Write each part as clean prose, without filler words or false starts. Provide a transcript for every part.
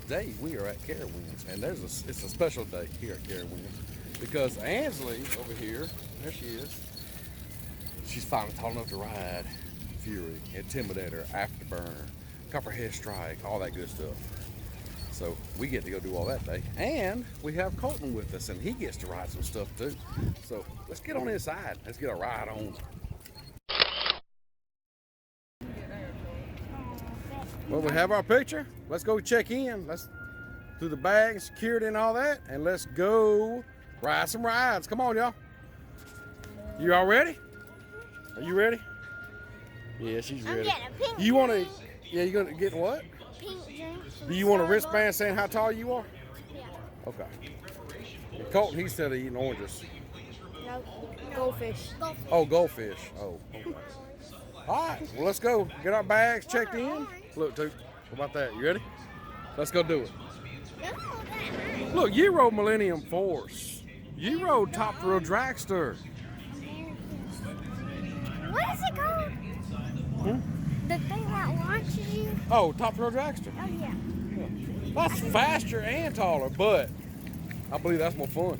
today we are at Carowinds, and it's a special day here at Carowinds because Anslee over here, there she is. She's finally tall enough to ride Fury, Intimidator, Afterburner, Copperhead Strike, all that good stuff. So we get to go do all that day, and we have Colton with us, and he gets to ride some stuff too. So let's get on inside. Let's get a ride on. Well, we have our picture. Let's go check in. Let's do the bag and security and all that, and let's go ride some rides. Come on, y'all. You all ready? Are you ready? Yeah, she's ready. I'm getting a pink You want to? drink. Yeah, you gonna get what? Pink drink. Do you want a wristband saying how tall you are? Yeah. Okay. And Colton, he said eating oranges. No. Goldfish. Oh, goldfish. Oh, okay. All right. Well, let's go. Get our bags checked in. Look, Toot. What about that? You ready? Let's go do it. Look, you rode Millennium Force. You rode Top Thrill Dragster. What is it called? The thing that launches you? Oh, Top Thrill Dragster. Oh, yeah. That's faster and taller, but I believe that's more fun.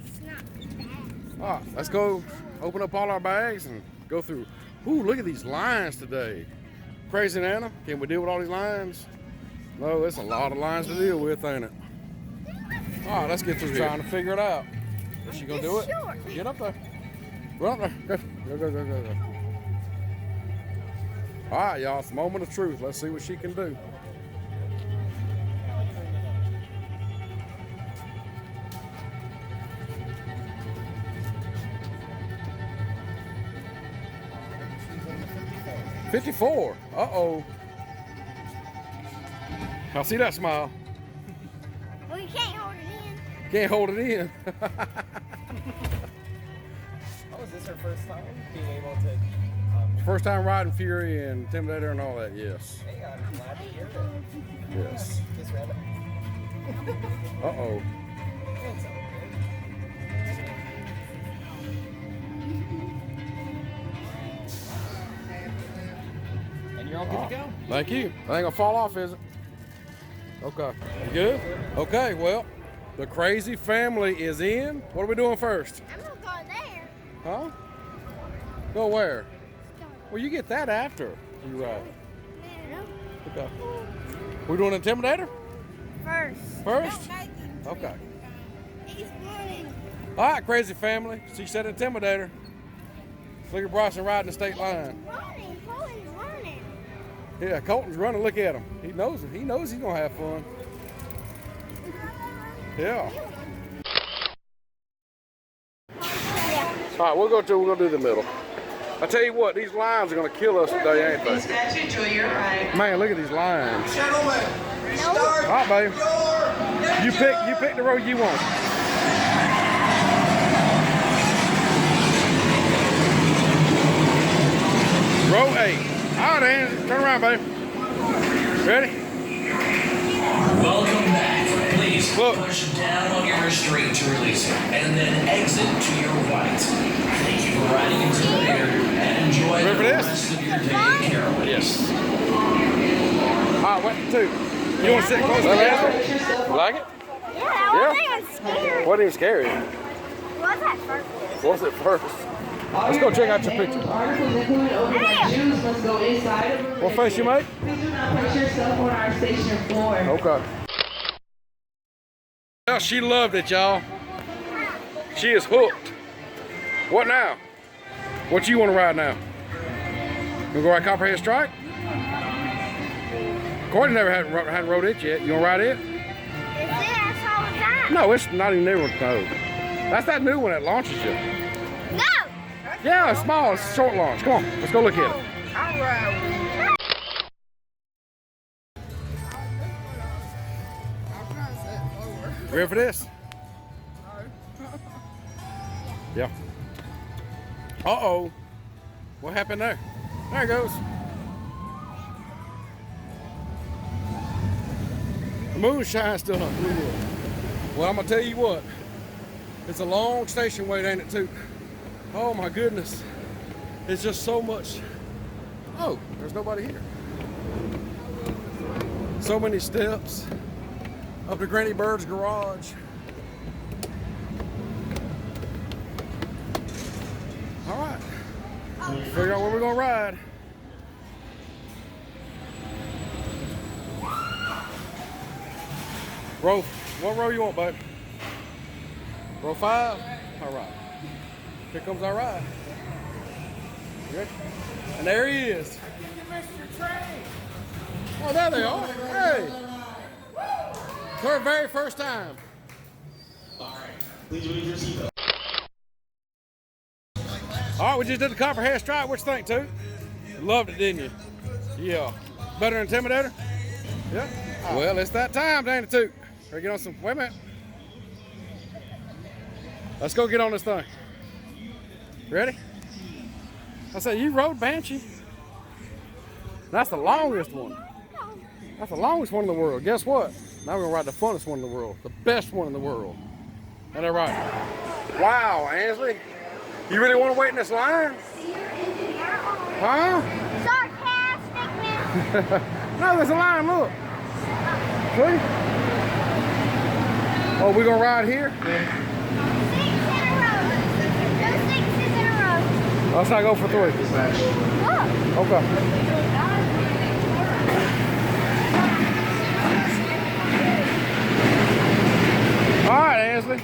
It's not fast. All right, let's go open up all our bags and go through. Ooh, look at these lines today. Crazy Nana, can we deal with all these lines? No, there's a lot of lines to deal with, ain't it? All right, let's get through here. Trying to figure it out. Is she gonna do it? Get up there. Run up there. Go. All right, y'all, it's a moment of truth. Let's see what she can do. $54. Uh-oh. I see that smile. Well, you can't hold it in. Can't hold it in. Oh, is this her first time being able to? First time riding Fury and Intimidator and all that, yes. Hey, I'm glad to hear that. Yes. Just random. Uh-oh. It's all good. And you're all good to go. Thank you. That ain't gonna fall off, is it? Okay. You good? Okay, well, the crazy family is in. What are we doing first? I'm gonna go there. Huh? Go where? Well, you get that after you ride. Okay. We doing Intimidator? First? Okay. He's running. All right, crazy family. She said Intimidator. Look at Bryson riding the state line. Running. Colin's running. Yeah, Colton's running. Look at him. He knows it. He knows he's gonna have fun. Yeah. All right, we're gonna do the middle. I tell you what, these lines are gonna kill us today, ain't Please they? catch you, enjoy your ride. Man, look at these lines. Gentlemen, All right, babe. You pick the road you want. Row 8. All right, Ann, turn around, babe. Ready? Welcome back. Please Look. push down on your restraint to release it, and then exit to your right. Thank you for riding Intimidator, and enjoy Ready the for this? rest of your day at Carowinds. Yes. All right, what, 2. You want to sit close together? You like it? Yeah, I wasn't scared. Wasn't even scary. Was that first? Was it first? Let's go check out your picture. Articles included overnight shoes must go inside of the What face you make? Please do not place yourself on our station floor. Okay. Well, she loved it, y'all. She is hooked. What now? What you want to ride now? You want to go ride Copperhead Strike? Courtney never hadn't rode it yet. You want to ride it? Is this all the time? No, it's not even new. No. That's that new one that launches you. No! Yeah, it's small. It's a short launch. Come on, let's go look at it. Ready for this? Yeah. Uh-oh. What happened there? There it goes. The moonshine's still not blue. Well, I'm going to tell you what. It's a long station wait, ain't it, too? Oh, my goodness. It's just so much. Oh, there's nobody here. So many steps up to Granny Bird's garage. All right, figure out where we're gonna ride. Row, what row you want, bud? Row 5? All right. Here comes our ride. You ready? And there he is. Oh, there they are. Hey. For the very first time. All right. Please read your seatbelt. All right, we just did the copperhead strike. What you think, Toot? Loved it, didn't you? Yeah. Better than Intimidator? Yeah. Well, it's that time, ain't it, Toot? Ready to get on some, wait a minute. Let's go get on this thing. Ready? I said, you rode Banshee. That's the longest one. That's the longest one in the world. Guess what? Now we're gonna ride the funnest one in the world. The best one in the world. Ain't that right? Wow, Anslee. You really wanna wait in this line? Huh? Sarcastic. No, there's a line, look. See? Oh, we gonna ride here? 6 in a row. No 6s in a row. Let's not go for 3. Look. Okay. All right, Anslee.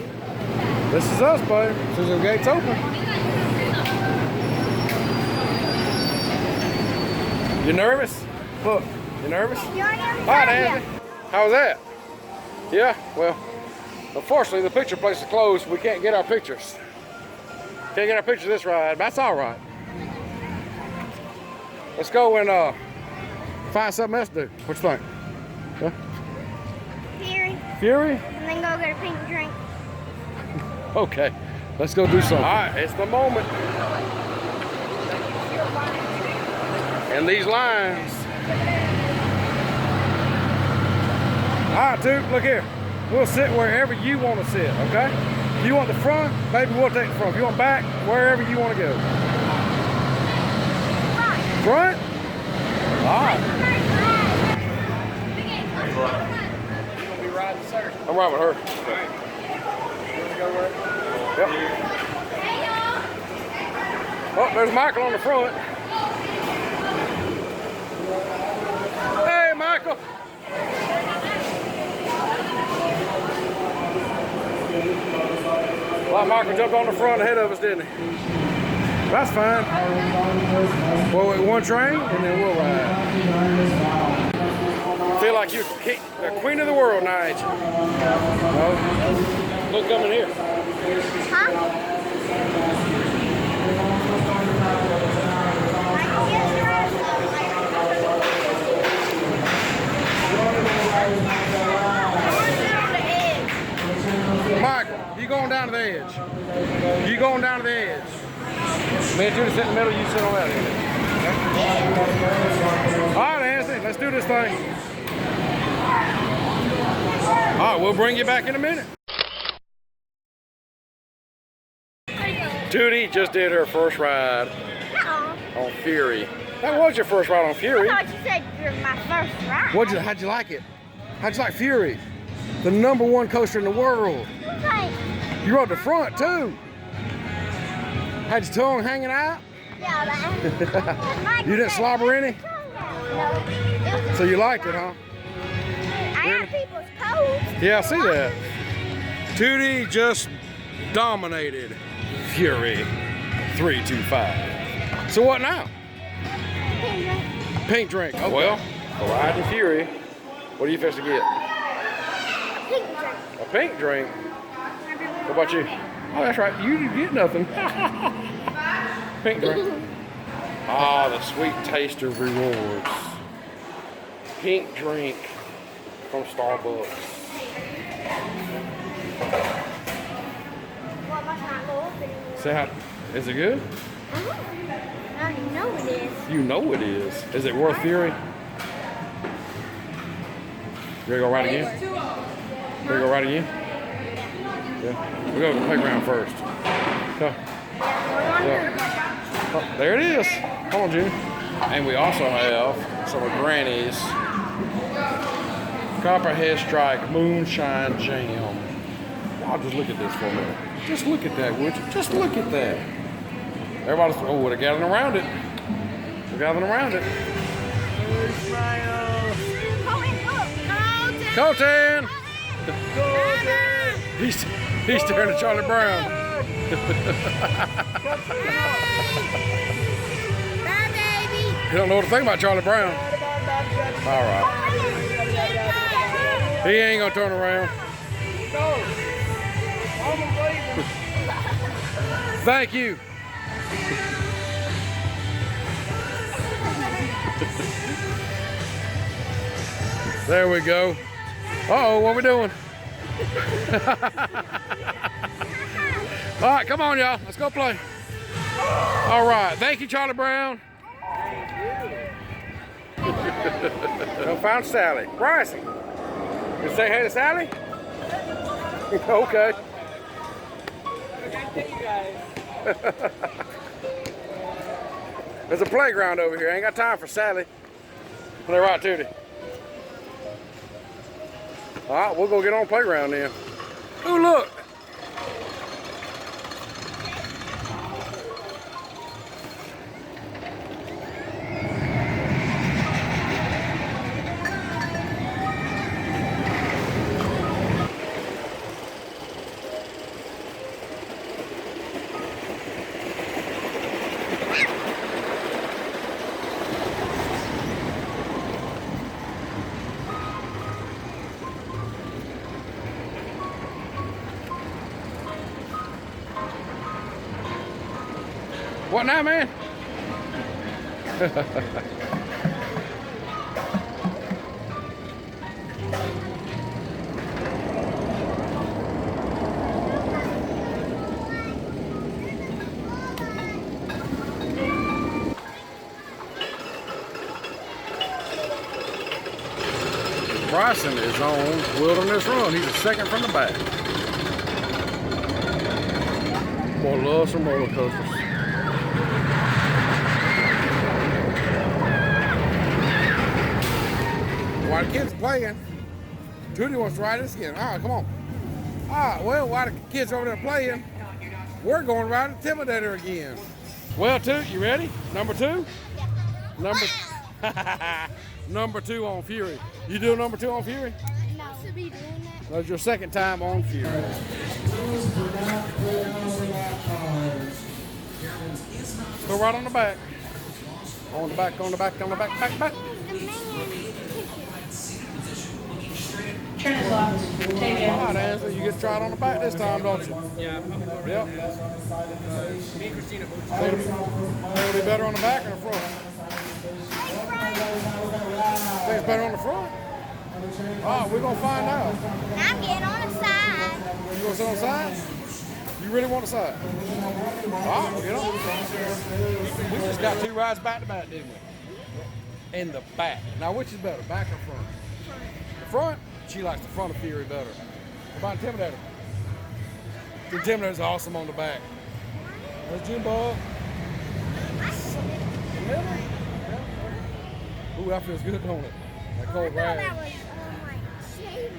This is us, buddy. As soon as the gate's open. You nervous? Look, you nervous? You already All right, Anslee. How was that? Yeah, well, unfortunately, the picture place is closed. We can't get our pictures. Can't get our pictures this ride, but that's all right. Let's go and find something else to do. What you think? Yeah? Fury. Fury? And then go get a pink drink. Okay, let's go do something. All right, it's the moment. And these lines. All right, Toot, look here. We'll sit wherever you want to sit, okay? If you want the front, baby, we'll take the front. If you want back, wherever you want to go. Front? All right. You gonna be riding sir? I'm riding with her. You wanna go where? Yep. Oh, there's Michael on the front. Hey, Michael. Well, Michael jumped on the front ahead of us, didn't he? That's fine. Well, we one train, and then we'll ride. Feel like you're the queen of the world now, ain't you? No? Look, coming here. Huh? Michael, you going down to the edge. You going down to the edge. Me and Judy sit in the middle, you sit on that edge. All right, Anslee, let's do this thing. All right, we'll bring you back in a minute. Judy just did her first ride on Fury. That was your first ride on Fury. I thought you said you're my first ride. How'd you like it? How'd you like Fury? The #1 coaster in the world. Like, You rode the front too. Had your tongue hanging out? yeah, You didn't slobber any? No. So you liked it, huh? I got people's codes. Yeah, I see that. Tootie just dominated Fury 325. So what now? Pink drink. Oh, well, a ride to Fury. What are you supposed to get? Pink drink. A pink drink? What about you? Oh, that's right. You didn't get nothing. Pink drink. Ah, the sweet taste of rewards. Pink drink from Starbucks. Well, must not go up anymore. Say how, is it good? I know it is. You know it is. Is it worth Fury? You ready to go ride again? Ready to go ride again? Yeah. We'll go to the playground first. Go. Yeah. Oh, there it is. Come on, Junior. And we also have some of Granny's Copperhead Strike Moonshine Jam. Y'all just look at this for a minute. Just look at that, would you? Just look at that. Everybody's, oh, they're gathering around it. They're gathering around it. Colton! He's staring at Charlie Brown. Bye, baby. You don't know what to think about Charlie Brown. All right. He ain't gonna turn around. Thank you. There we go. Uh-oh, what we doing? All right, come on, y'all. Let's go play. All right. Thank you, Charlie Brown. I found Sally. Bryson. You say hey to Sally? Okay. There's a playground over here. I ain't got time for Sally. They're right, Tootie. All right, we'll go get on the playground then. Ooh, look. What now, man? Bryson is on Wilderness Run. He's a second from the back. Boy, love some roller coasters. While the kids are playing, Tootie wants to ride this again. All right, come on. All right, well, while the kids are over there playing, we're going to ride the Intimidator again. Well, Toot, you ready? Number two? Number two on Fury. You do number two on Fury? No. Should be doing that. That's your second time on Fury. Go right on the back. On the back, on the back, on the back, back. Turn it locked. Take it. All right, Anslee, you get to try it on the back this time, don't you? Yeah. Yep. Me and Christina both. It'll be better on the back or the front? Think it's better on the front? All right, we're going to find out. I'm getting on the side. You going to sit on the side? You really want the side? All right, we'll get on. We just got two rides back to back, didn't we? In the back. Now, which is better, back or front? The front? She likes the front of Fury better. What about Intimidator? The Intimidator's awesome on the back. There's Gimbal. The middle? Ooh, that feels good, don't it? That cold That rag. was shaving.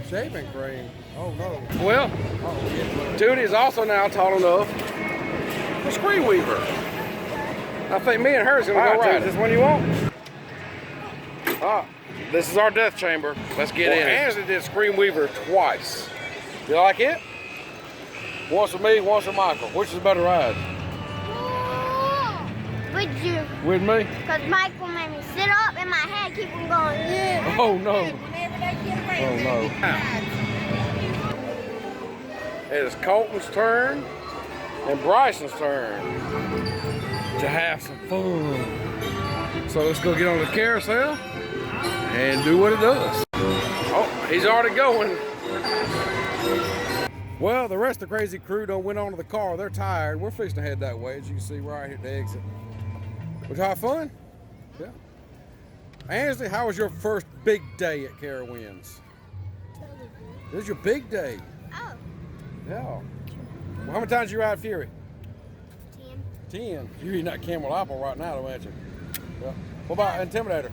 Shaving cream. Oh no. Well, Tootie is also now tall enough for Screen Weaver. I think me and her is gonna go ride. Is this one you want? Ah, this is our death chamber. Let's get in. Anslee did Screen Weaver twice. You like it? Once with me, once with Michael. Which is a better ride? Would you? With me? Because Michael made me sit up and my head keep on going. Yeah. Oh no. Whenever they get ready. Oh no. It is Colton's turn and Bryson's turn to have some fun. So let's go get on the carousel and do what it does. Oh, he's already going. Well, the rest of the crazy crew done went onto the car. They're tired. We're fixing to head that way, as you can see right here at the exit. Was you have fun? Yeah. Anslee, how was your first big day at Carowinds? This is your big day. Oh, Yeah. Well, how many times you ride Fury? 10. 10. You're eating that Camel Apple right now, though, ain't you? Yeah. What about Intimidator?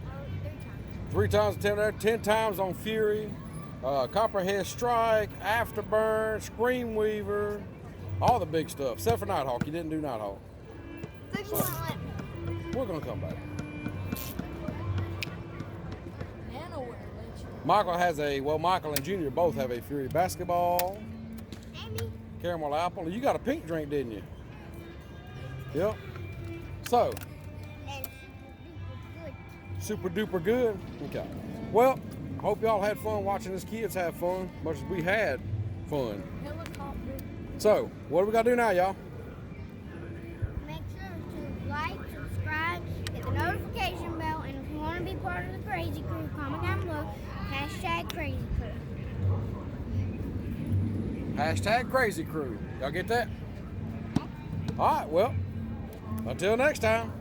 Oh, 3 times. 3 times Intimidator, 10 times on Fury, Copperhead Strike, Afterburn, Screamweaver, all the big stuff. Except for Nighthawk. You didn't do Nighthawk. But you won't let me. We're going to come back. Nanoware, Michael has Michael and Junior both have a Fury basketball. Amy. Caramel apple. You got a pink drink, didn't you? Yep. So, And super duper good. Okay. Well, hope y'all had fun watching us kids have fun, much as we had fun. helicopter. So, what do we got to do now, y'all? Make sure to like, subscribe, hit the notification bell, and if you want to be part of the Crazy Crew, comment down below. Hashtag Crazy Crew. Hashtag Crazy Crew. Y'all get that? All right, well, until next time.